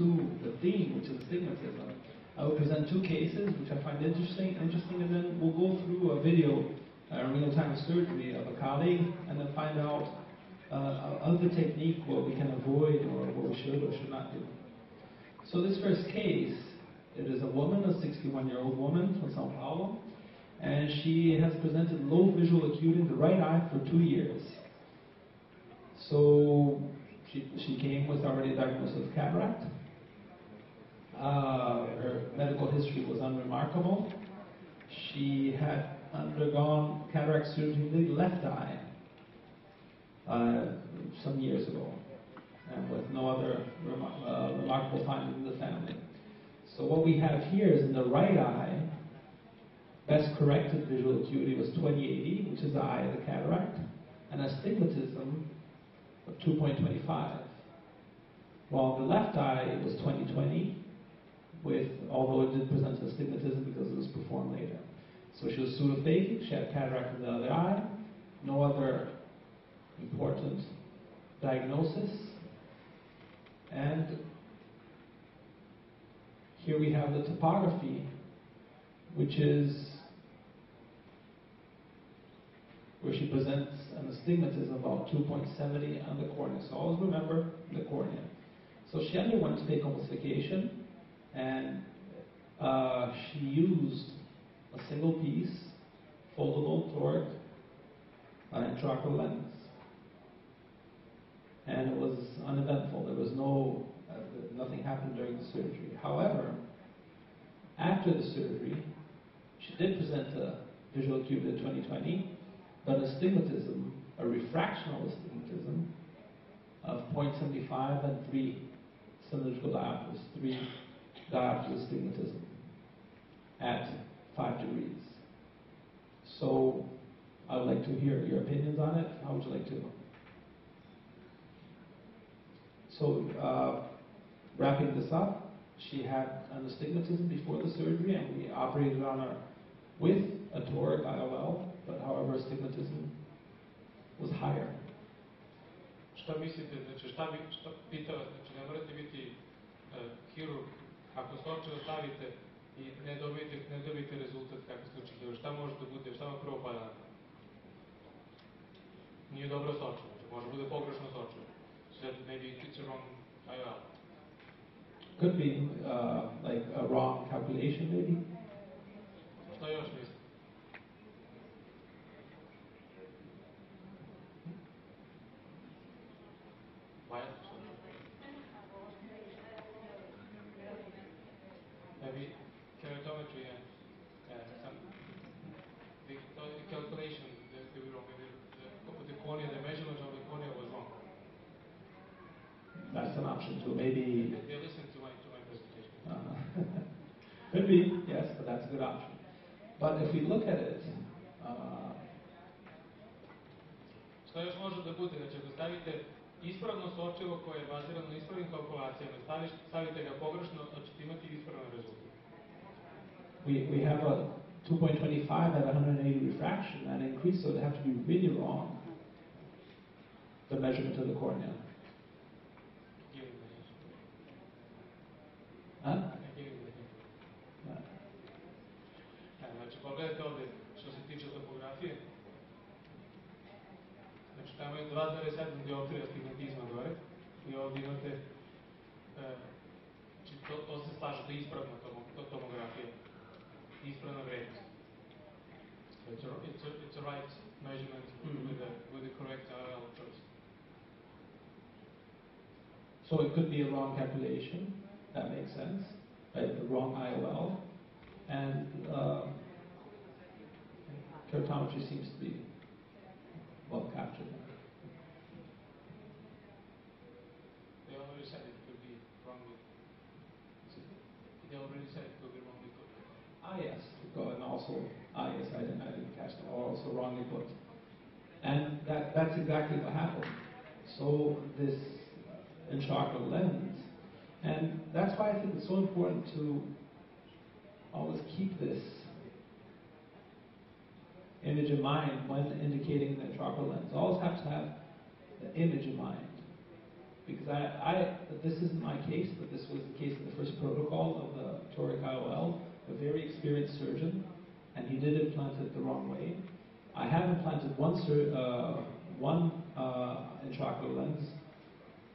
to the theme, which is astigmatism, I will present two cases which I find interesting, and then we'll go through a video, real-time surgery of a colleague, and then find out of the technique what we can avoid or what we should or should not do. So this first case, it is a woman, a 61-year-old woman from Sao Paulo, and she has presented low visual acuity in the right eye for 2 years. So she came with already a diagnosis of cataract. Her medical history was unremarkable. She had undergone cataract surgery in the left eye some years ago, and with no other remarkable findings in the family. So what we have here is in the right eye, best corrected visual acuity was 20/80, which is the eye of the cataract, and astigmatism of 2.25. While the left eye it was 20/20, although it did present astigmatism because it was performed later. So she was pseudophakic, she had cataract in the other eye, no other important diagnosis. And here we have the topography, which is where she presents an astigmatism about 2.70 on the cornea. So always remember the cornea. So she underwent phacoemulsification, and she used a single piece, foldable toric intraocular lens. And it was uneventful. There was nothing happened during the surgery. However, after the surgery, she did present a visual acuity of 20/20, but astigmatism, a refractional astigmatism of 0.75 and 3 cylindrical diopters, 3 diopters astigmatism at 5 degrees. So I would like to hear your opinions on it. How would you like to? So wrapping this up, she had an astigmatism before the surgery, and we operated on her with a toric IOL, but however astigmatism was higher. Šta mislite, znači šta pitao, znači ne morate biti hirurg, ako se očevo stavite i ne dobijete rezultat kako slučaj hirurg, šta može da bude, šta vam prvo pada? Nije dobro s očevo, može bude pogrešno s očevo. So that maybe it's a wrong IOL. Could be like a wrong calculation maybe. Šta još mislite? Maybe keratometry and some the calculation they were wrong. The cornea, the measurement of the cornea was wrong. That's an option too. Maybe they listened to my presentation. Could be, yes, but that's a good option. But if we look at it, što još može da bude, znači ako stavite ispravno sočivo koje je bazirano na ispravnim kalkulacijama, stavite ga pogrešno, da ćete imati ispravan rezultat. We have a 2.25 at 180 refraction and increase, so it would have to be really wrong, the measurement of the cornea. Znači, pogledajte ovdje što se tiče topografije. Znači, tamo je 2,7 dioptrija astigmatizma gore i ovdje imate, znači, to se slaže, to je ispravna tomografija, ispravna vrednost. It's a right measurement with the correct IOL choice. So it could be a wrong calculation. That makes sense, right? The wrong IOL, and keratometry seems to be well captured. They already said it could be wrongly. They already said it could be wrongly put. Yes, and also yes, I didn't catch that. Also wrongly put, and that's exactly what happened. So this intraocular lens. And that's why I think it's so important to always keep this image in mind when indicating the intraocular lens. Always have to have the image in mind. Because this isn't my case, but this was the case of the first protocol of the toric IOL, a very experienced surgeon, and he did implant it the wrong way. I have implanted one intraocular lens,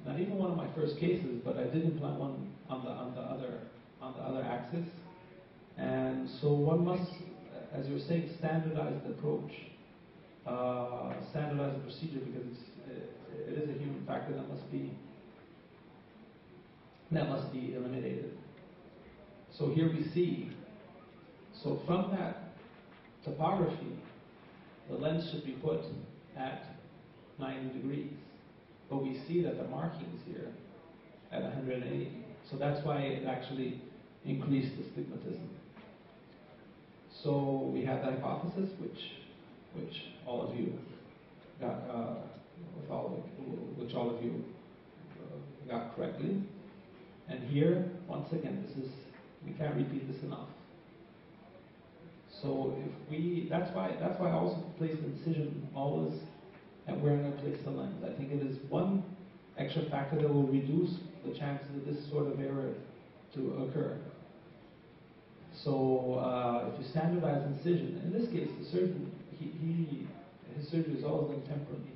not even one of my first cases, but I did implant one on the other axis. And so one must, as you were saying, standardize the approach, standardize the procedure, because it is a human factor that must be eliminated. So here we see, so from that topography, the lens should be put at 90 degrees. But we see that the markings here at 180. So that's why it actually increased astigmatism. So we have the hypothesis, which all of you got, which all of you got correctly. And here, once again, we can't repeat this enough. So that's why I also place the incision always at where I'm going to place the lens. I think it is one extra factor that will reduce the chances of this sort of error to occur. So if you standardize incision, in this case, the surgeon, his surgery is always done temporally.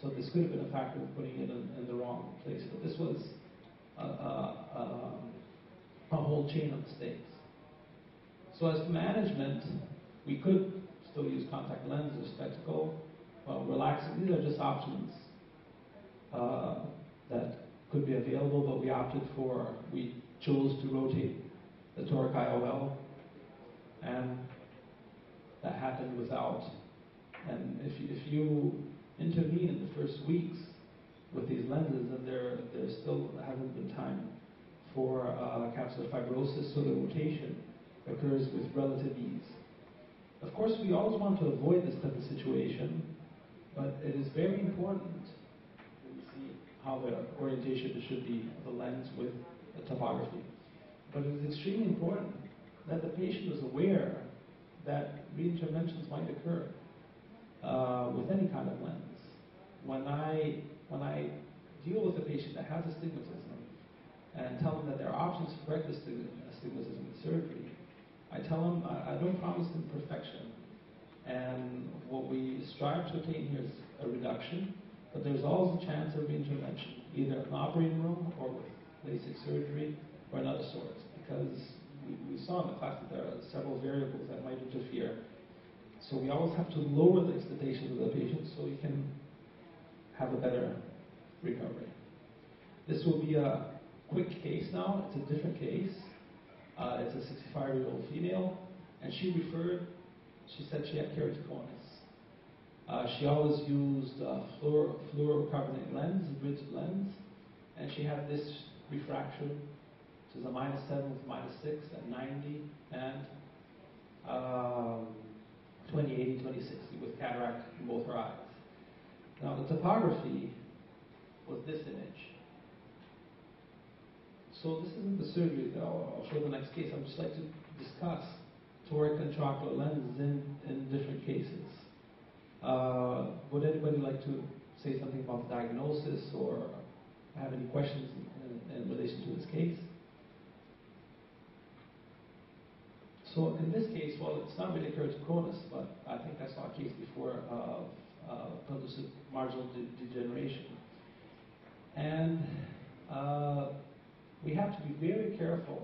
So this could have been a factor of putting it in the wrong place. But this was a whole chain of mistakes. So as management, we could still use contact lens or spectacle, relaxing. These are just options that could be available, but we chose to rotate the toric IOL, and that happened without. And if you intervene in the first weeks with these lenses, and there still hasn't been time for capsular fibrosis, so the rotation occurs with relative ease. Of course, we always want to avoid this type of situation, but it is very important that we see how the orientation should be of the lens with the topography. But it is extremely important that the patient is aware that reinterventions might occur with any kind of lens. When I deal with a patient that has astigmatism and tell them that there are options to correct astigmatism with surgery, I tell them I don't promise them perfection. And what we strive to attain here is a reduction, but there's always a chance of reintervention, either in an operating room or with LASIK surgery or another sort, because we saw in the class that there are several variables that might interfere. So we always have to lower the expectations of the patient so we can have a better recovery. This will be a quick case now. It's a different case. It's a 65-year-old female, and she said she had keratoconus. She always used fluorocarbonate lens, rigid lens, and she had this refraction, which is a -7 with -6 at 90, and 20/80, 20/60 with cataract in both her eyes. Now the topography was this image. So this isn't the surgery that I'll show the next case. I'd just like to discuss toric and intraocular lenses in different cases. Would anybody like to say something about the diagnosis or have any questions in relation to this case? So in this case, well, it's not really keratoconus, but I think I saw a case before of pellucid marginal degeneration. And we have to be very careful.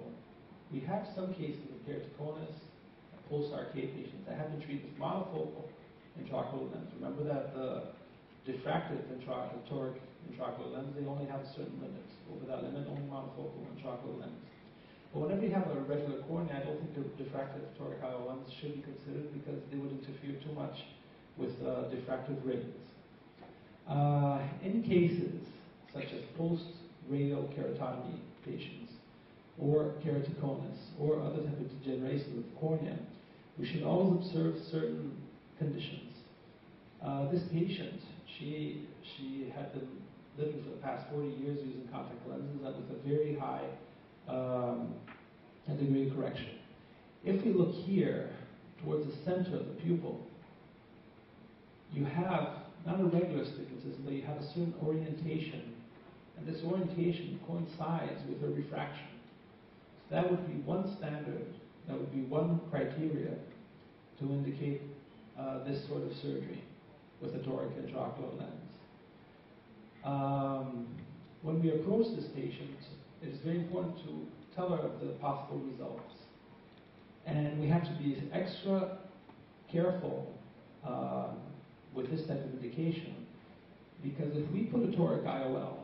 We have some cases of keratoconus, post-arcade patients that have been treated with monofocal intraocular lens. Remember that the diffractive toric intraocular lens, they only have a certain limit. Over that limit, only monofocal intraocular lens. But whenever you have a regular cornea, I don't think the diffractive toric IOL lens should be considered because they would interfere too much with diffractive rings. In cases such as post-radial keratotomy patients, or keratoconus, or other type of degeneration of the cornea, we should always observe certain conditions. This patient, she had been living for the past 40 years using contact lenses and with a very high degree of correction. If we look here towards the center of the pupil, you have not a regular astigmatism, but you have a certain orientation And this orientation coincides with a refraction. So that would be one standard, that would be one criteria to indicate this sort of surgery with a toric intraocular lens. When we approach this patient, it is very important to tell her of the possible results. And we have to be extra careful with this type of indication, because if we put a toric IOL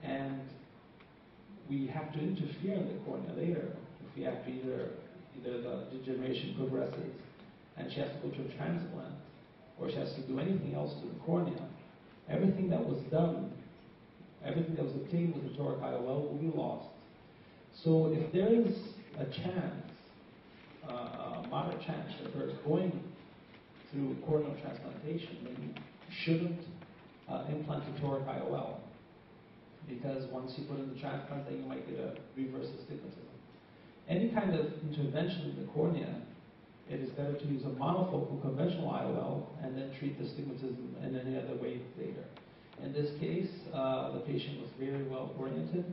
and we have to interfere in the cornea later, if we have to either the degeneration progresses and she has to go to a transplant, or she has to do anything else to the cornea, everything that was done, everything that was obtained with the toric IOL will be lost. So if there is a chance, a moderate chance of her going through corneal transplantation, then you shouldn't implant a toric IOL, because once you put in the transplant, then you might get a reverse astigmatism. Any kind of intervention in the cornea, it is better to use a monofocal conventional IOL and then treat the astigmatism in any other way later. In this case, the patient was very well oriented.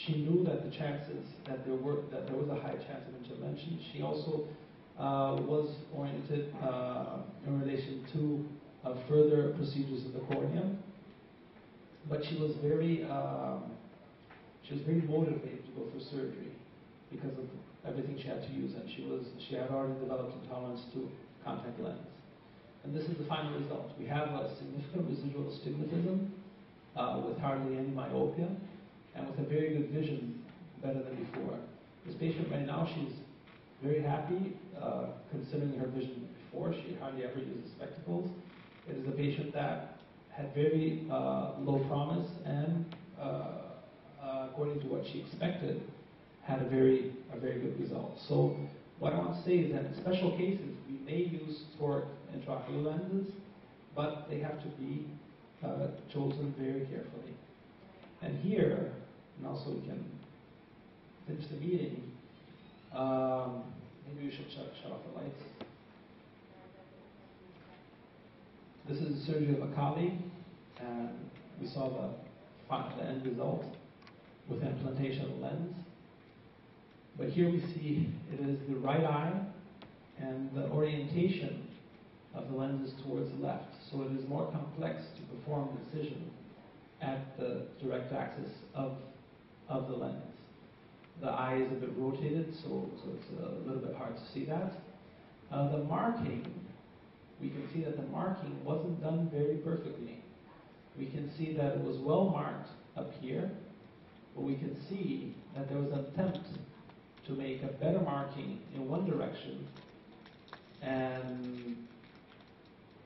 She knew that the chances that there was a high chance of intervention. She also was oriented in relation to further procedures of the cornea, but she was very motivated to go for surgery because of everything she had to use, and she had already developed intolerance to contact lens. And this is the final result. We have a significant residual astigmatism with hardly any myopia, and with a very good vision, better than before. This patient right now, she's very happy considering her vision before. She hardly ever uses spectacles. It is a patient that had very low promise, and according to what she expected, had a very good result. So what I want to say is that in special cases, we may use toric intraocular lenses, but they have to be chosen very carefully. And here, and also we can finish the meeting, maybe we should shut off the lights. This is the surgery of a colleague, and we saw the end result with the implantation of the lens. But here we see it is the right eye, and the orientation of the lens is towards the left. So it is more complex to perform the incision at the direct axis of the lens. The eye is a bit rotated, so it's a little bit hard to see that. The marking, we can see that the marking wasn't done very perfectly. We can see that it was well marked up here, but we can see that there was an attempt to make a better marking in one direction, and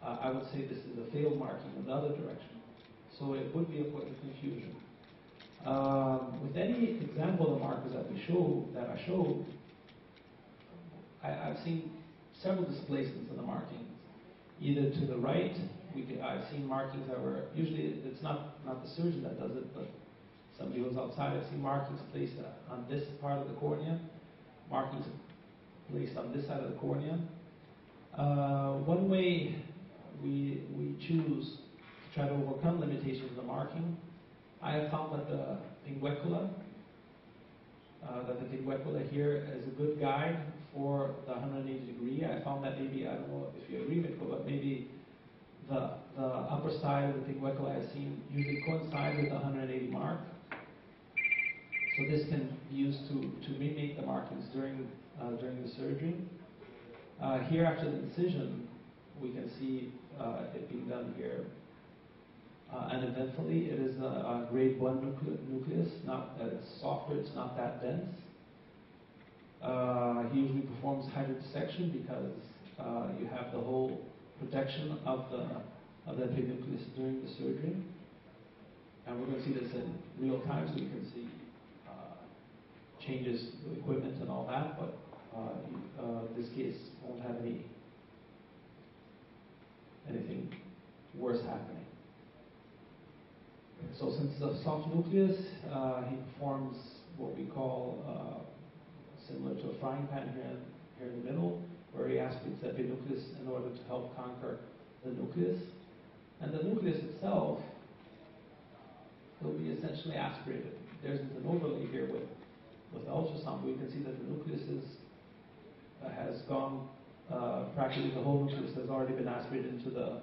I would say this is a failed marking in the other direction. So it would be a point of confusion. With any example of markers that I showed, I've seen several displacements in the markings. Either to the right, I've seen markings that were, usually it's not the surgeon that does it, but somebody who's outside. I've seen markings placed on this part of the cornea, markings placed on this side of the cornea. One way we choose to try to overcome limitations of the marking, I have found that the pinguecula here is a good guide for the 180 degree. I found that maybe, I don't know if you agree, Mirko, but maybe the upper side of the pinguecula I've seen usually coincides with the 180 mark. So this can be used to remake the markings during the surgery. Here after the incision, we can see it being done here uneventfully. It is a grade 1 nucleus, it's softer, it's not that dense. He usually performs hydrodissection because you have the whole protection of the epinucleus during the surgery. And we're going to see this in real time, so you can see changes to equipment and all that, but this case won't have anything worse happening. So since it's a soft nucleus, he performs what we call similar to a frying pan here in the middle, where he aspirates the epinucleus in order to help conquer the nucleus. And the nucleus itself will be essentially aspirated. There's an overlay here with the ultrasound. We can see that the nucleus has gone, practically the whole nucleus has already been aspirated into the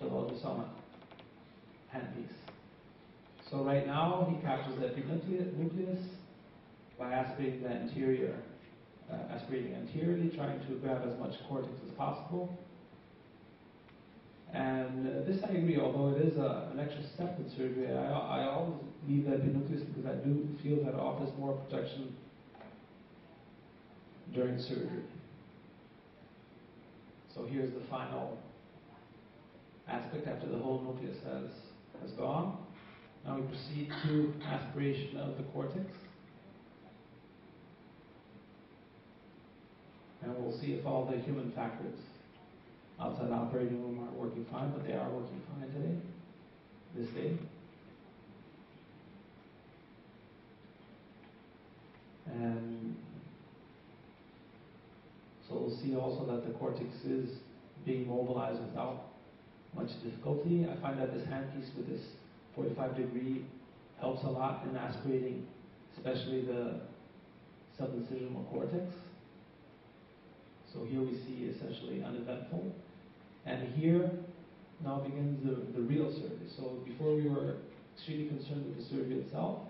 ultrasound handpiece. So right now he captures the epinucleus by aspirating the anterior, aspirating anteriorly, trying to grab as much cortex as possible. And this I agree, although it is an extra step in surgery, I always leave the epinucleus because I do feel that it offers more protection during surgery. So here's the final aspect after the whole nucleus has gone. Now we proceed to aspiration of the cortex. And we'll see if all the human factors outside the operating room aren't working fine, but they are working fine today, this day. And so we'll see also that the cortex is being mobilized without much difficulty. I find that this handpiece with this 45-degree helps a lot in aspirating, especially the subincisional cortex. So here we see essentially uneventful. And here now begins the real surgery. So before we were extremely concerned with the surgery itself,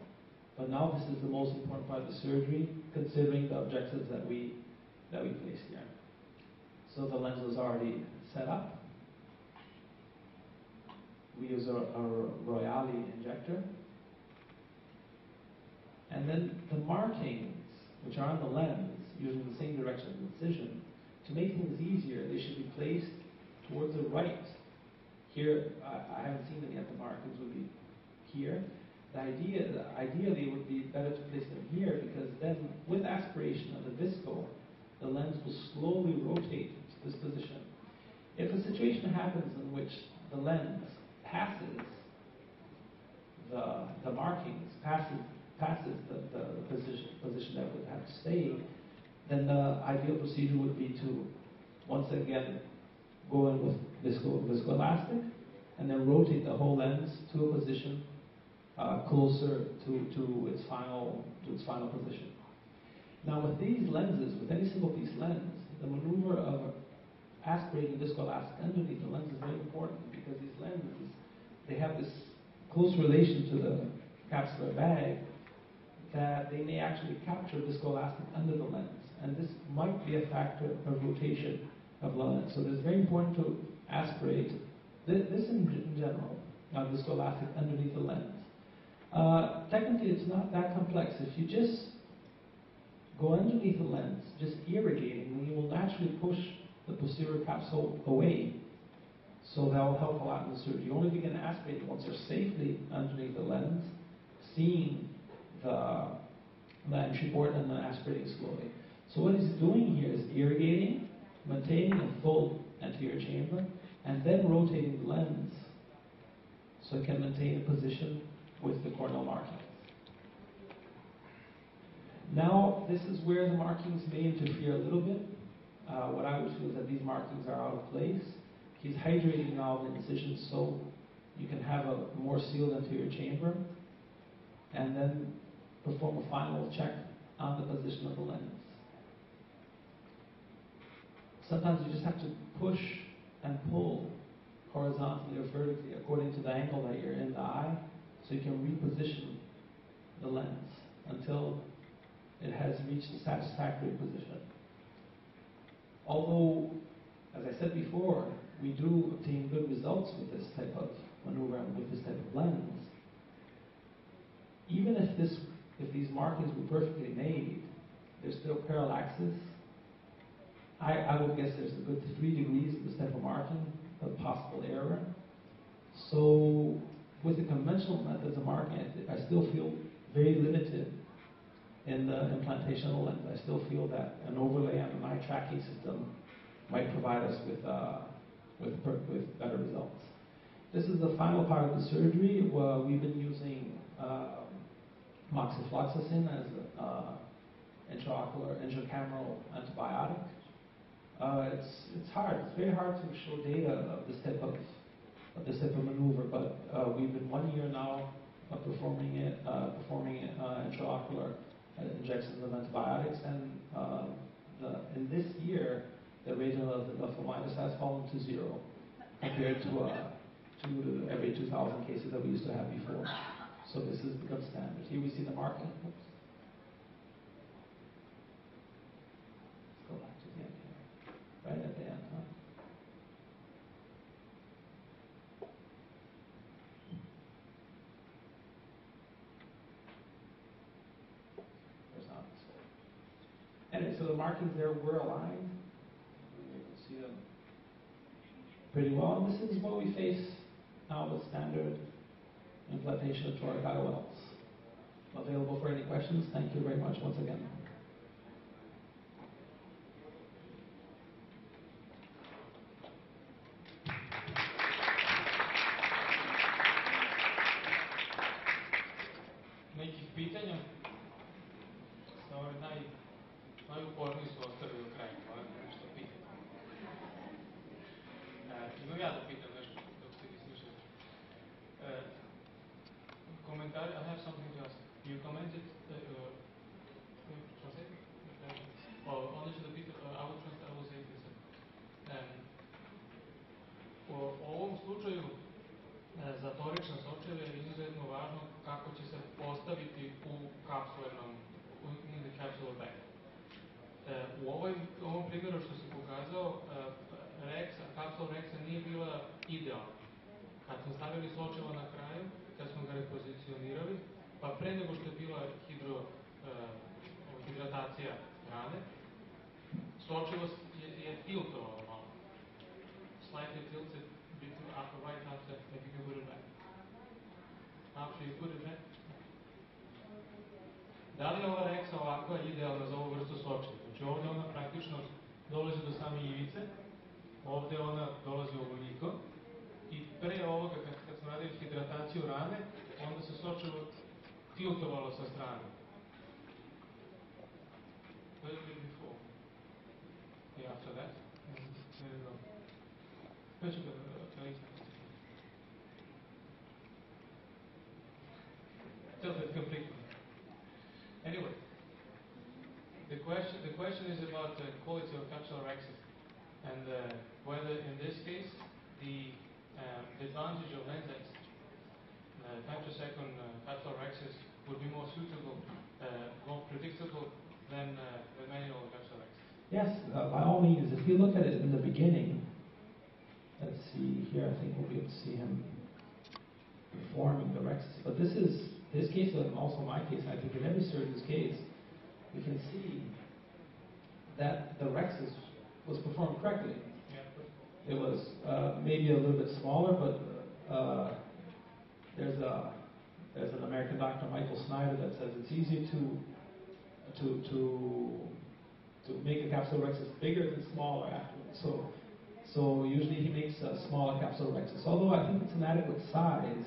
but now this is the most important part of the surgery, considering the objectives that we placed here. So the lens was already set up. We use a Royale injector. And then the markings, which are on the lens, using the same direction of incision, to make things easier, they should be placed towards the right. Here, I haven't seen them yet, the markings would be here. Ideally, it would be better to place them here, because then, with aspiration of the visco, the lens will slowly rotate to this position. If a situation happens in which the lens passes the markings, passes the position that would have to stay, then the ideal procedure would be to once again go in with viscoelastic and then rotate the whole lens to a position closer to its final position. Now with these lenses, with any single piece lens, the maneuver of aspirating viscoelastic underneath the lens is very important, because these lenses, they have this close relation to the capsular bag that they may actually capture viscoelastic under the lens, and this might be a factor of rotation of the lens. So it's very important to aspirate this in general, viscoelastic underneath the lens. Technically, it's not that complex. If you just go underneath the lens, just irrigating, then you will naturally push the posterior capsule away. So that will help a lot in the surgery. You only begin aspirating once you're safely underneath the lens, seeing the entry board, and then aspirating slowly. So what he's doing here is irrigating, maintaining a full anterior chamber, and then rotating the lens so it can maintain a position with the corneal markings. Now, this is where the markings may interfere a little bit. What I would feel is that these markings are out of place. He's hydrating now the incision so you can have a more sealed anterior chamber, and then perform a final check on the position of the lens. Sometimes you just have to push and pull horizontally or vertically according to the angle that you're in the eye, so you can reposition the lens until it has reached a satisfactory position. Although, as I said before, we do obtain good results with this type of maneuver and with this type of lens, even if these markings were perfectly made, there's still parallaxis. I would guess there's a good 3 degrees of this type of marking of possible error. So with the conventional methods of marking, I still feel very limited in the implantation of the lens. I still feel that an overlay on an eye tracking system might provide us with better results. This is the final part of the surgery. We've been using moxifloxacin as an intracameral antibiotic. It's hard. It's very hard to show data of this type of maneuver, but we've been 1 year now of performing injections of antibiotics, and in this year, the rate of endophthalmitis has fallen to 0 compared to 2 to every 2,000 cases that we used to have before. So this has become standard. Here we see the marking. Oops. Let's go back to the end here. Right at the end, huh? There's not. Anyway, so the markings there were aligned. You can see them pretty well. And this is what we face now with standard implantation of toric IOLs. Available for any questions. Thank you very much once again. Nekih pitanja? Ove najuporniji su ostali do kraja, pa nešto pitati. Imam ja da pitam nešto dok ste vi slušali. Komentari, I have something to ask. You commented, translate? Onda ću da pitam, I will say this. U ovom slučaju za torične sočeve je izuzetno važno kako će se postaviti u kapsularnom, in the capsular bag. U ovom primjeru što se pokazao, kapsula Rexa nije bila idealna. Kad smo stavili sočevo na kraju, kad smo ga repozicionirali, pa pre nego što je bila hidratacija rane, sočevo je tiltovalo malo. Slightly tilted between upper right after, if you can put it back. After you put it back. Da li je ova Rexa ovakva idealna za ovu vrstu sočeva? Znači ovdje ona praktično dolazi do same ivice, ovdje ona dolazi ovoliko i pre ovoga kad smo radili hidrataciju rane, onda se sočevo tiltovalo sa strane. A little bit before. Yeah, after that. There you go. Već ga tilted completely. Anyway, the question is about the quality of capsular Rexes, and whether in this case the advantage of lenses, 5-second capsular Rexes would be more suitable, more predictable than manual capsular Rexes. Yes, by all means. If you look at it in the beginning, let's see here. I think we'll be able to see him performing the Rexes. But this case, and also my case, I think in every surgeon's case, we can see that the Rexes was performed correctly. Yeah. It was maybe a little bit smaller, but there's an American doctor, Michael Snyder, that says it's easier to make a capsule Rexus bigger than smaller afterwards. So usually he makes a smaller capsule Rexus, although I think it's an adequate size.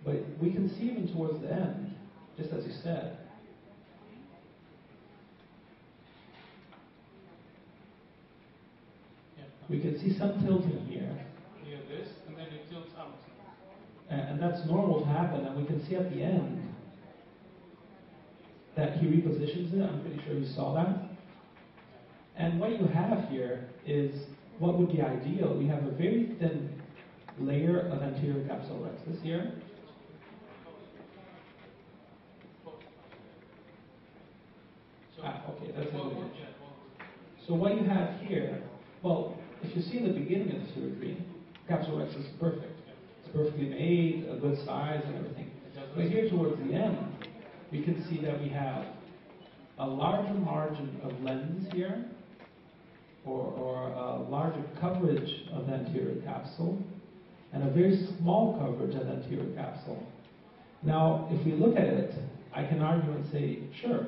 But we can see even towards the end, just as you said. Yeah. We can see some tilting here. Yeah, this, and then it tilts out. And that's normal to happen, and we can see at the end that he repositions it. I'm pretty sure you saw that. And what you have here is what would be ideal. We have a very thin layer of anterior capsule Rexus here. Okay, that's it. So what you have here, well, if you see in the beginning of the surgery, capsule Rexus is perfect. It's perfectly made, a good size and everything. But here towards the end, we can see that we have a larger margin of lens here, or a larger coverage of the anterior capsule, and a very small coverage of the anterior capsule. Now, if we look at it, I can argue and say, sure,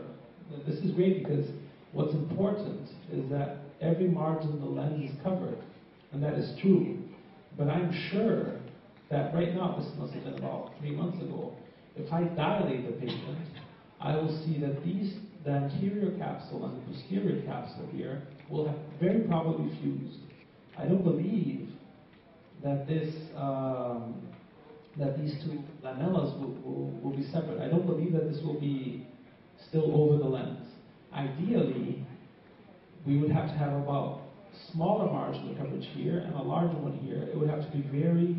this is great, because what's important is that every margin of the lens is covered, and that is true. But I'm sure that right now, this must have been about 3 months ago, if I dilate the patient, I will see that the anterior capsule and the posterior capsule here will have very probably fused. I don't believe that these two lamellas will be separate. I don't believe that this will be still over the lens. Ideally, we would have to have about smaller margin of coverage here and a larger one here. It would have to be very,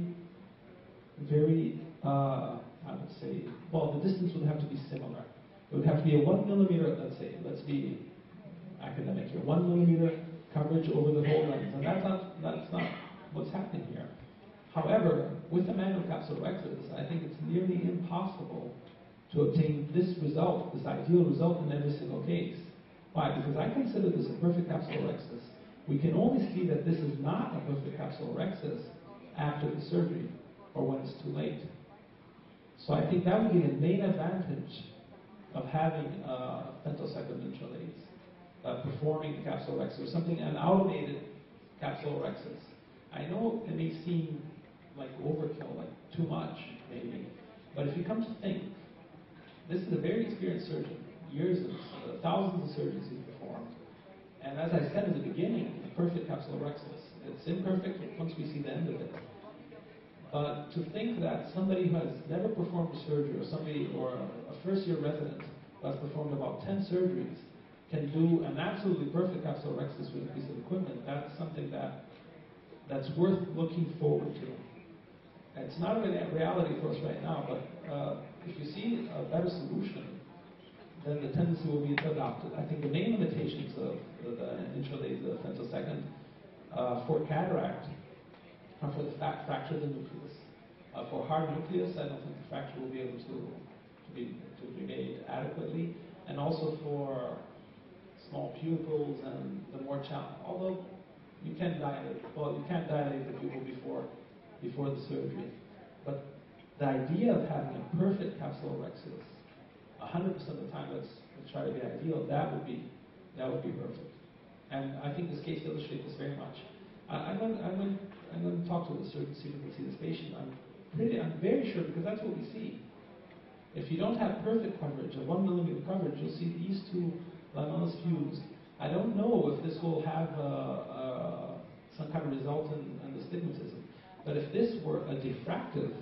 I would say, well, the distance would have to be similar. It would have to be a 1 millimeter, let's be academic here, 1 millimeter coverage over the whole lens, and that's not what's happening here. However, with the manual capsulorhexis, I think it's nearly impossible to obtain this result, this ideal result in every single case. Why? Because I consider this a perfect capsulorhexis. We can only see that this is not a perfect capsulorhexis after the surgery or when it's too late. So I think that would be the main advantage of having femtosecond intralase, performing the capsulorhexis or something, an automated capsulorhexis. I know it may seem like overkill, like too much, maybe, but if you come to think, this is a very experienced surgeon, years of thousands of surgeries he's performed, and as I said in the beginning, a perfect capsulorhexis. It's imperfect once we see the end of it. But to think that somebody who has never performed a surgery, or somebody, or a first-year resident who has performed about 10 surgeries, can do an absolutely perfect capsulorhexis with a piece of equipment, that's something that's worth looking forward to. It's not a reality for us right now, but if you see a better solution, then the tendency will be to adopt it. I think the main limitations of the intralaser femtosecond for cataract are for the fracture of the nucleus. For hard nucleus, I don't think the fracture will be able to be made adequately, and also for small pupils and the more challenge. Although you can dilate, well, you can't dilate the pupil before the surgery, but the idea of having a perfect capsulorhexis, 100% of the time, let's try to be ideal. That would be perfect. And I think this case illustrates this very much. I'm going to talk to the surgeon, see if we can see this patient. I'm very sure, because that's what we see. If you don't have perfect coverage, a 1 millimeter coverage, you'll see these two lamellus fused. I don't know if this will have some kind of result in the astigmatism. But if this were a diffractive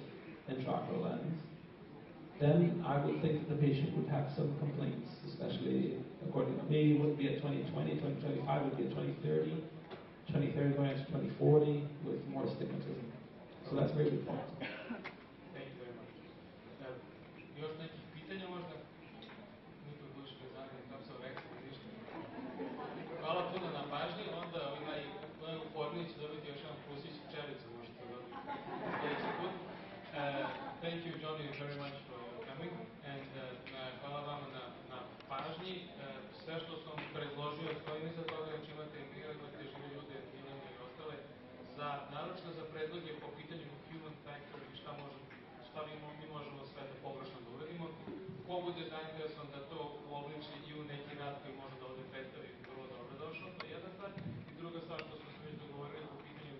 intraocular lens, then I would think that the patient would have some complaints, especially according to, maybe it wouldn't be at 2020, 2025, it would be at 2030, 2030 going into 2040 with more astigmatism. So that's a very good point. Thank you very much. Još nekih pitanja možda? Niko duši vezanje kapsulorhexis, ništa. Hvala puno na pažnji, onda onaj uporniji će dobiti još jedan plusić čelicu, možete dobiti sljedeći put. Thank you, Johnny, very much for coming, and hvala vama na pažnji. Sve što sam predložio, stojim iza toga, znači imate igrirate žive ljude, Milane i ostale, naročno za predloge po pitanju human factor i šta mi možemo sve da pogrešno da uradimo. Ko bude zainteresovan da to uobliči i u neki rad koji može da ovde predstavi, vrlo dobro došao, to je jedna stvar. I druga stvar što smo se već dogovorili po pitanju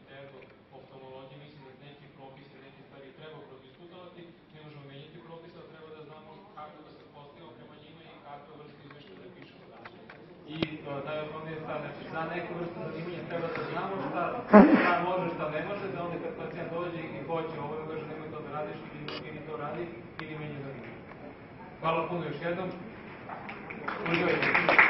oftalmologije, mislim da neki propise, neke stvari treba prodiskutovati, ne možemo menjati propise, ali treba da znamo kako da se postavimo prema njima i kakve vrste izveštaja da pišemo dalje. I najosnovnije stvar, znači za neku vrstu zanimanja treba da znamo šta može, šta ne može, da onda kad pacijent dođe i hoće ovo da kaže nemoj to da radiš ili to radi ili menja zanimanje. Hvala puno još jednom. Uživajte.